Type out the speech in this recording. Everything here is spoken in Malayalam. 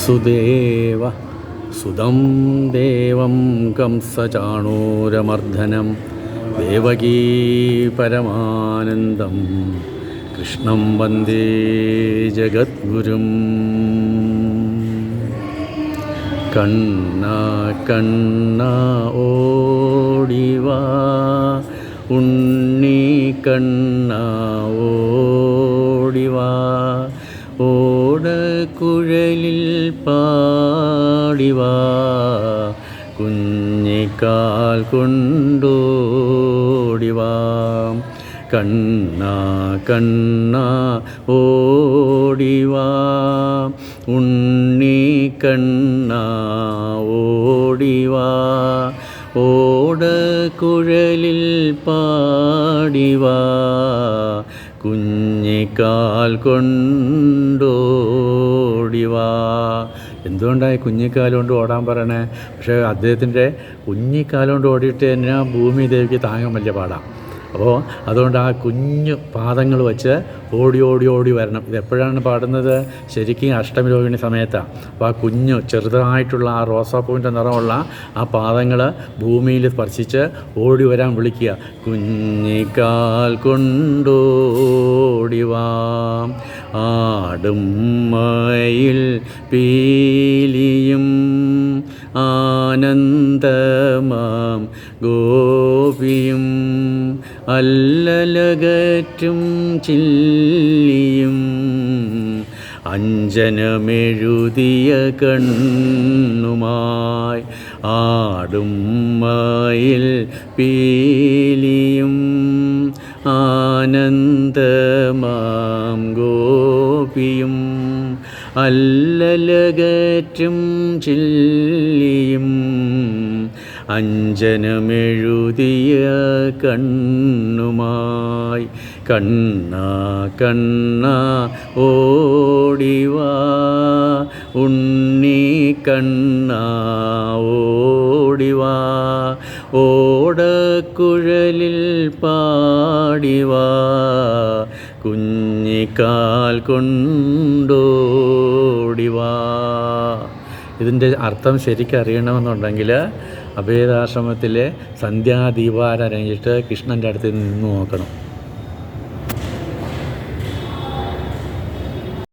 വസുദേവ സുതം ദേവം കംസചാണൂരമർദ്ദനം ദേവകീ പരമാനന്ദം കൃഷ്ണം വന്ദേ ജഗദ്ഗുരും. കണ്ണ കണ്ണ ഓടിവാ ഉണ്ണി കണ്ണ ഓടിവാ ഓടക്കുഴലിൽ പാടിവാ കുഞ്ഞിക്കാൽ കൊണ്ടോടിവാ. കണ്ണ കണ്ണ ഓടിവാ ഉണ്ണി കണ്ണ ഓടിവാ ഓടക്കുഴലിൽ പാടിവാ കുഞ്ഞിക്കാൽ കൊണ്ടോടിവാ. എന്തുകൊണ്ടായി കുഞ്ഞിക്കാൽ കൊണ്ട് ഓടാൻ പറയണേ? പക്ഷേ അദ്ദേഹത്തിൻ്റെ കുഞ്ഞിക്കാൽ കൊണ്ട് ഓടിയിട്ട് തന്നെ ഭൂമി ദേവിക്ക് താങ്ങാൻ വലിയ പാടാം. അപ്പോൾ അതുകൊണ്ട് ആ കുഞ്ഞു പാദങ്ങൾ വെച്ച് ഓടി ഓടി ഓടി വരണം. ഇതെപ്പോഴാണ് പാടുന്നത്? ശരിക്കും അഷ്ടമി രോഹിണി സമയത്താണ്. അപ്പോൾ ആ കുഞ്ഞു ചെറുതായിട്ടുള്ള ആ റോസാപ്പൂവിൻ്റെ നിറമുള്ള ആ പാദങ്ങൾ ഭൂമിയിൽ സ്പർശിച്ച് ഓടി വരാൻ വിളിക്കുക. കുഞ്ഞിക്കാൽ കൊണ്ടോടിവാം ആടും മയിൽ പീലിയും ആനന്ദമാം ഗോപിയും അല്ലലകറ്റും ചില്ലിയും അഞ്ജനമെഴുതിയ കണ്ണുമായി ആടും മയിൽ പീലിയും ആനന്ദമാം ഗോപിയും അല്ലലകറ്റും ചില്ലിയും അഞ്ജനമെഴുതിയ കണ്ണുമായി. കണ്ണ കണ്ണ ഓടിവാ ഉണ്ണി കണ്ണ ഓടിവാ ഓടക്കുഴലിൽ പാടിവാ കുഞ്ഞിക്കാൽ കൊണ്ടോടിവാ. ഇതിൻ്റെ അർത്ഥം ശരിക്കും അറിയണമെന്നുണ്ടെങ്കിൽ അഭേദാശ്രമത്തിലെ സന്ധ്യാദീപാരാധന കഴിഞ്ഞിട്ട് കൃഷ്ണൻ്റെ അടുത്ത് നിന്ന് നോക്കണം.